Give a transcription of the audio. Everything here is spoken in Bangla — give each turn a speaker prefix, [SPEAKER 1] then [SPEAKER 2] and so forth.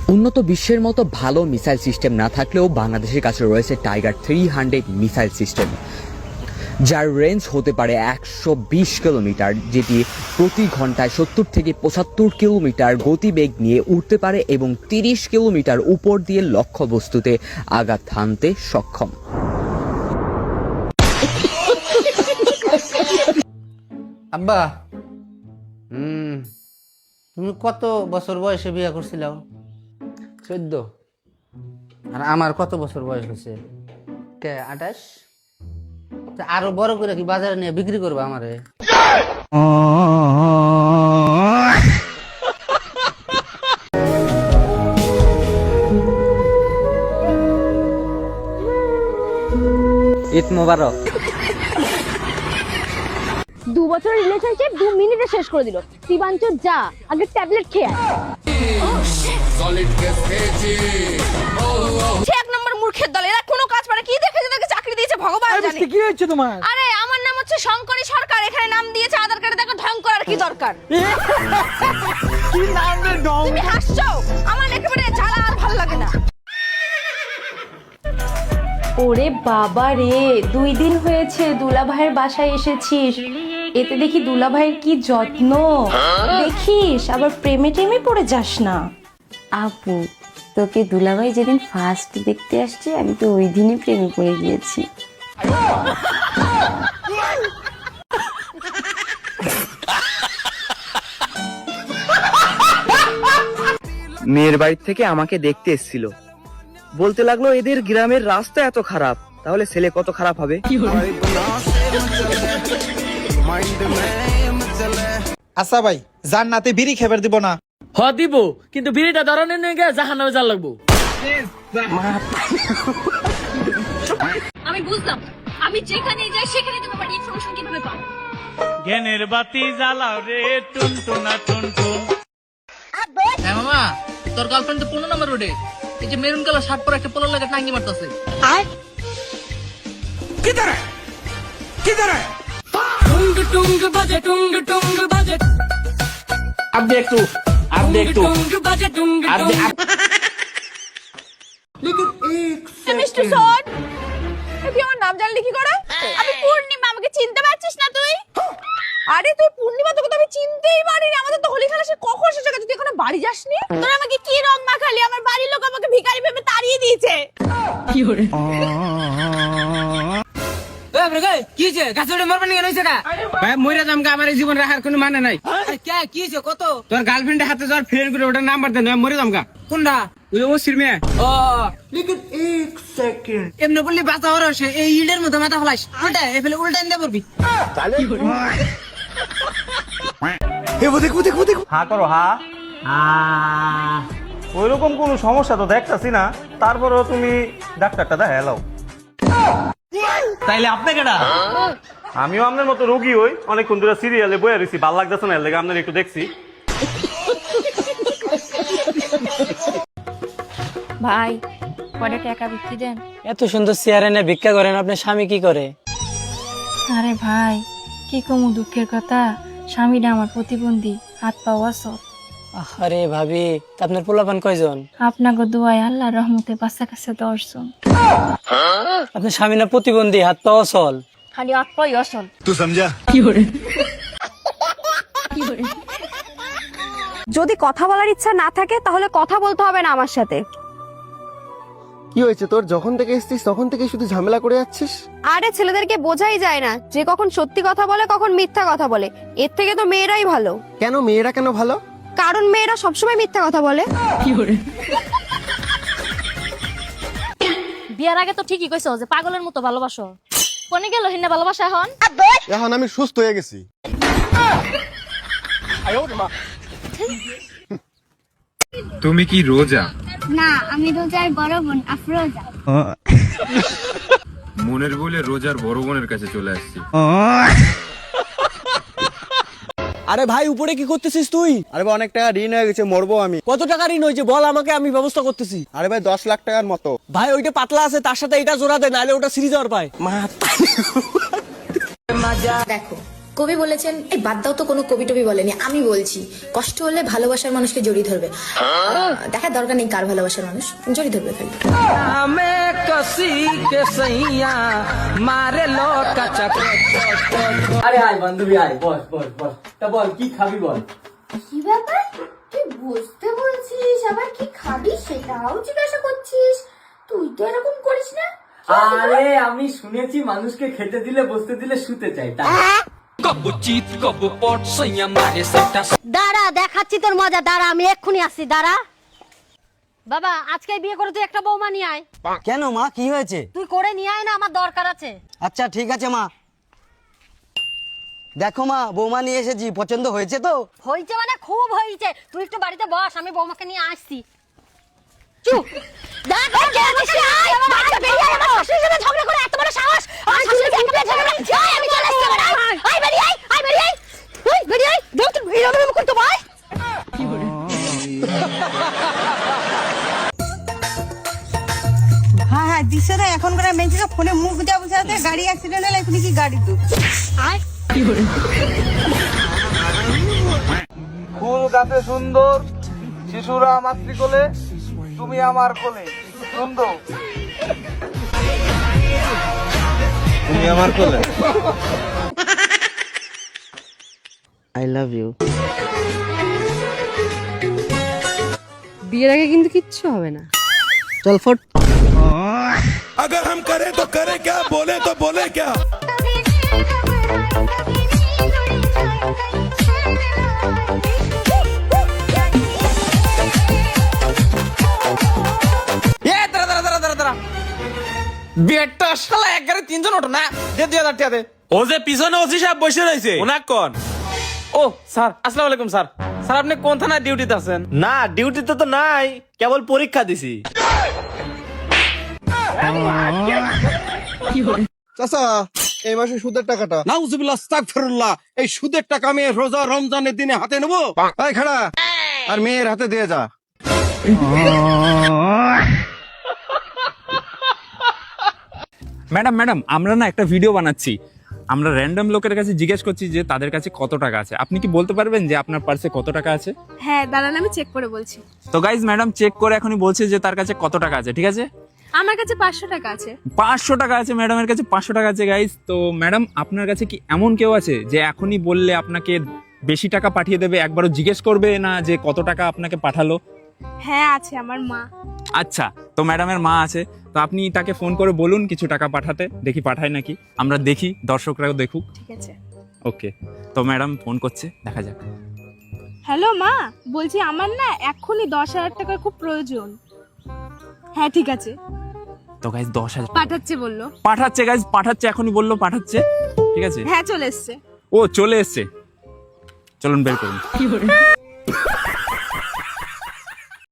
[SPEAKER 1] উন্নত বিশ্বের মতো ভালো মিসাইল সিস্টেম না থাকলেও বাংলাদেশের কাছে রয়েছে টাইগার 300 মিসাইল সিস্টেম, যার রেঞ্জ হতে পারে 120 কিলোমিটার, যেটি প্রতি ঘন্টায় 70 থেকে 75 কিলোমিটার গতিবেগ নিয়ে উড়তে পারে এবং 30 কিলোমিটার উপর দিয়ে লক্ষ্যবস্তুতে আঘাত হানতে সক্ষম।
[SPEAKER 2] আব্বা, তুমি কত বছর বয়সে বিয়ে করছিল?
[SPEAKER 3] 14।
[SPEAKER 2] আর আমার কত বছর বয়স হয়েছে?
[SPEAKER 3] কে 28?
[SPEAKER 2] তা আরো বড় করে কি বাজারে নিয়ে বিক্রি করবো আমারে?
[SPEAKER 3] ঈদ মোবারক।
[SPEAKER 4] 2 বছরের রিলেশনশিপ 2 মিনিটে শেষ করে দিল। শিবাঞ্চ যা, আগে ট্যাবলেট খেয়ে আয়।
[SPEAKER 5] সে এক নম্বর মূর্খের দল, এরা কোনো কাজ পারে কি দেখে তাকে চাকরি দিয়েছে ভগবান জানে।
[SPEAKER 3] কি হয়েছে তোমার?
[SPEAKER 5] আরে আমার নাম হচ্ছে শঙ্করী সরকার, এখানে নাম দিয়েছে আধার কার্ডে, দেখো ঢং করার কি দরকার?
[SPEAKER 3] কি নাম রে ঢং?
[SPEAKER 5] তুমি হাসছো, আমার একেবারে জ্বালা আর ভালো লাগে না।
[SPEAKER 6] ওরে বাবা রে, 2 দিন হয়েছে দুলা ভাইয়ের বাসায় এসেছিস, এতে দেখি দুলা ভাইয়ের কি যত্ন। দেখিস আবার প্রেমে টেমে পড়ে যাস না।
[SPEAKER 7] আপু, তোকে দুলাভাই যেদিন ফার্স্ট দেখতে আসছে আমি তো ওই দিনই প্রেমে পড়ে গিয়েছি।
[SPEAKER 8] মেয়ের বাড়ি থেকে আমাকে দেখতে এসেছিল, বলতে লাগলো এদের গ্রামের রাস্তা এত খারাপ, তাহলে ছেলে কত খারাপ হবে।
[SPEAKER 9] আচ্ছা ভাই, জান্নাতে বিড়ি খেবার দিব না?
[SPEAKER 3] দিব, কিন্তু বিড়িটা ধরনের নিয়ে গিয়ে জাহান্নামে যা লাগবো।
[SPEAKER 5] আমি বুঝলাম, আমি যেখানে যাই সেখানে তুমি আমার ইনফরমেশন কিভাবে পাও?
[SPEAKER 10] জ্ঞানের বাতি জ্বালাও রে টুনটুনা টুনটুন।
[SPEAKER 3] হ্যাঁ মামা, তোর গার্লফ্রেন্ড তো 15 নম্বর রোডে, এই যে মেরুন কালার শার্ট পরে একটা পোলার লাগে টাঙ্গি মারতাছে।
[SPEAKER 5] মিস্টার সন, তুই আমার নাম জানলি কি করে? আমি পূর্ণিমা, আমাকে চিনতে পারছিস না তুই? আরে তুই পূর্ণিমা, তোকে তো আমি চিনতেই পারিনি। আমাদের তো হোলি খেলা সে কখন শেষ হয়ে গেছে, তুই এখনো বাড়ি যাসনি? তোর আমাকে কি রং মাখালি? আমার বাড়ির লোক আমাকে ভিখারি ভেবে তাড়িয়ে দিয়েছে।
[SPEAKER 3] কি হরে কি হয়েছে? গাছে উঠে মরবানি কেন হয়েছে? ভাই মরে যাম, আমার এই জীবন রাখার কোনো মানে নাই। কি হয়েছে কত? তোর গার্লফ্রেন্ডের হাতে যাওয়ার ফ্রেন্ড করে ওটার নাম্বার দেন, মরে যাম গা। কোনটা? ও সিরমে। ও লেকিন 1 সেকেন্ড এমনি বললি বাঁচা ওর এই ইলের মতো মাথা ফলাইস উল্টা এফেলে উল্টা এনে পড়বি।
[SPEAKER 10] হা করো হা। ওইরকম কোনো সমস্যা তো দেখতাছি না, তারপরেও তুমি ডাক্তারটা দেখা এলাও। তাইলে আপনি কেডা? আমিও আপনার মতো রোগী হই, অনেকক্ষণ ধরে সিরিয়ালে বয়ে রয়েছি, ভাল লাগতেছে না, এর লেগে আপনার একটু দেখছি।
[SPEAKER 5] ভাই কয়টা টাকা বিক্রি দেন?
[SPEAKER 3] এত সুন্দর চেয়ারে এনে ভিক্ষা করেন, আপনার স্বামী কি করে?
[SPEAKER 5] আরে ভাই কি কমু দুঃখের কথা, স্বামীটা আমার প্রতিবন্ধী, হাত পা অসৎ।
[SPEAKER 3] আরে ভাবি, তা আপনার পোলাপান কয়জন?
[SPEAKER 5] আপনাকে দোয়ায় আল্লাহর রহমতে বাচ্চা কাছে 10 জন।
[SPEAKER 3] আপনার স্বামী না প্রতিবন্ধী, হাত পা অচল?
[SPEAKER 5] খালি হাত পাই অসল।
[SPEAKER 9] তুই সমঝা?
[SPEAKER 4] যদি কথা বলার ইচ্ছা না থাকে তাহলে কথা বলতে হবে না আমার সাথে।
[SPEAKER 8] কি হয়েছে তোর? যখন থেকে এসেছিস তখন থেকে শুধু ঝামেলা করে যাচ্ছিস।
[SPEAKER 4] আরে ছেলেদেরকে বোঝাই যায় না যে কখন সত্যি কথা বলে কখন মিথ্যা কথা বলে। এর থেকে তো মেয়েরাই ভালো।
[SPEAKER 8] কেন মেয়েরা কেন ভালো?
[SPEAKER 4] কারণ মেয়েরা সবসময় মিথ্যা কথা বলে।
[SPEAKER 5] বিয়ার আগে তো ঠিকই কইছো যে পাগলের মতো ভালোবাসো, কোনে গেল হিনা ভালোবাসা এখন?
[SPEAKER 8] এখন আমি সুস্থ হয়ে গেছি।
[SPEAKER 11] তুমি কি রোজা?
[SPEAKER 4] না, আমি রোজার বড় বোন আফরোজা।
[SPEAKER 11] মনের বলে রোজার বড় বোনের কাছে চলে আসছি।
[SPEAKER 3] আরে ভাই উপরে কি করতেছিস তুই?
[SPEAKER 8] আরে ভাই অনেক টাকা ঋণ হয়ে গেছে, মরবো আমি।
[SPEAKER 3] কত টাকা ঋণ হয়েছে বল আমাকে, আমি ব্যবস্থা করতেছি।
[SPEAKER 8] আরে ভাই 10 লাখ টাকার মতো।
[SPEAKER 3] ভাই ওইটা পাতলা আছে, তার সাথে এটা জোড়া দে, নাহলে ওটা সিরিজ আর পায়।
[SPEAKER 4] দেখো,
[SPEAKER 5] কবি বলেছেন, এই বাদ দাও তো, কোনো কবি টবি বলেনি, আমি বলছি, কষ্ট হলে ভালোবাসার মানুষকে জড়িয়ে ধরবে। দেখার দরকার নেই কার ভালোবাসার মানুষ, জড়িয়ে ধরবে খালি।
[SPEAKER 3] আরে আয় বান্ধবী আয়, বস বস বস। তা বল কি খাবি বল।
[SPEAKER 6] কি ব্যাপার, তুই বসতে বলছিস আবার কি খাবি সেটাও জিজ্ঞাসা করছিস? তুই তো এরকম করিস না।
[SPEAKER 3] আরে আমি শুনেছি মানুষকে খেতে দিলে বসতে দিলে শুতে চাই, তাই।
[SPEAKER 5] দাঁড়া, দেখাচ্ছি তোর মজা, দাঁড়া, আমি এক্ষুনি আসছি, দাঁড়া। বাবা, আজকে বিয়ে করে তুই একটা বৌমা নিয়ে আয়।
[SPEAKER 8] কেন মা, কি হয়েছে?
[SPEAKER 5] তুই করে নিয়ে আয় না, আমার দরকার আছে।
[SPEAKER 8] আচ্ছা ঠিক আছে মা। দেখো মা, বৌমা নিয়ে এসেছি, পছন্দ হয়েছে তো?
[SPEAKER 5] হয়েছে মানে খুব হয়েছে, তুই একটু বাড়িতে বস, আমি বৌমাকে নিয়ে আসছি। চুপ। দেখ, বাচ্চা বেরিয়ে আয়, আমার শাশুড়ির সাথে ঝগড়া করে এত বড় সাহস। আমার শাশুড়িকে এত বড় ঝগড়া, আয় আমি চলে আসছি, আয় বেরিয়ে আয়, আয় বেরিয়ে আয়, তুই বেরিয়ে আয়, দেখ তুই এরকম করতে ভাই।
[SPEAKER 6] হ্যাঁ হ্যাঁ, দিছে না এখনকার মেয়েরা ফোনে মুখ যা বুঝাতে, গাড়ি অ্যাক্সিডেন্ট হলে এখনই কি গাড়ি দু।
[SPEAKER 5] আয়
[SPEAKER 8] ফুল গাছে সুন্দর, শিশুরা মাতৃকোলে, তুমি আমার কোলে। সুন্দর, তুমি আমার কোলে। I love you.
[SPEAKER 4] বিয়ের আগে কিন্তু কিচ্ছু হবে না।
[SPEAKER 8] চল ফট।
[SPEAKER 9] अगर हम करें तो करें क्या, बोले तो बोले क्या।
[SPEAKER 3] বিয়েটা শালা একবারে 3 জন ওঠো না, দে 2000 টাকা দে।
[SPEAKER 10] ও যে পিছনে ওসি সাহেব বসে রয়েছে ওনাক কোন।
[SPEAKER 3] ও স্যার, আসসালামু আলাইকুম স্যার। স্যার আপনি কোন থানায় ডিউটিতে আছেন?
[SPEAKER 10] না ডিউটিতে তো নাই, কেবল পরীক্ষা দিছি।
[SPEAKER 9] চাচা, এই মাসে সুদের টাকাটা।
[SPEAKER 8] নাউজুবিল্লাহ, আস্তাগফিরুল্লাহ। এই সুদের টাকা আমি রোজা রমজানের দিনে হাতে নেবো? এই খাড়া, আর মেয়ের হাতে দিয়ে যা।
[SPEAKER 11] ম্যাডাম ম্যাডাম, আমরা না একটা ভিডিও বানাচ্ছি। আমরা র্যান্ডম লোকের কাছে জিজ্ঞেস করছি যে তাদের কাছে কত টাকা আছে। আপনি কি বলতে পারবেন যে আপনার পার্সে কত টাকা আছে?
[SPEAKER 5] হ্যাঁ দাঁড়ান, আমি চেক করে বলছি।
[SPEAKER 11] তো গাইজ, ম্যাডাম চেক করে এখনই বলছে যে তার কাছে কত টাকা আছে, ঠিক আছে?
[SPEAKER 5] আমার কাছে 500 টাকা আছে।
[SPEAKER 11] 500 টাকা আছে, ম্যাডামের কাছে 500 টাকা আছে গাইজ। তো ম্যাডাম, আপনার কাছে কি এমন কেউ আছে যে এখনই বললে আপনাকে বেশি টাকা পাঠিয়ে দেবে, একবারও জিজ্ঞেস করবে না যে কত টাকা আপনাকে পাঠালো?
[SPEAKER 5] হ্যাঁ আছে, আমার মা।
[SPEAKER 11] আচ্ছা, তো ম্যাডামের মা আছে, তো আপনি তাকে ফোন করে বলুন কিছু টাকা পাঠাতে, দেখি পাঠায় নাকি, আমরা দেখি, দর্শকরাও দেখুক।
[SPEAKER 5] ঠিক আছে।
[SPEAKER 11] ওকে, তো ম্যাডাম ফোন করছে, দেখা যাক।
[SPEAKER 5] হ্যালো মা, বলছি আমার না এক্ষুনি 10,000 টাকার খুব প্রয়োজন। হ্যাঁ ঠিক আছে,
[SPEAKER 11] তো গাইজ 10,000
[SPEAKER 5] পাঠাচ্ছে বললো।
[SPEAKER 11] পাঠাচ্ছে গাইজ, পাঠাচ্ছে, এখনই বললো পাঠাচ্ছে, ঠিক আছে?
[SPEAKER 5] হ্যাঁ চলে এসছে।
[SPEAKER 11] ও চলে এসছে, চলুন বের করুন।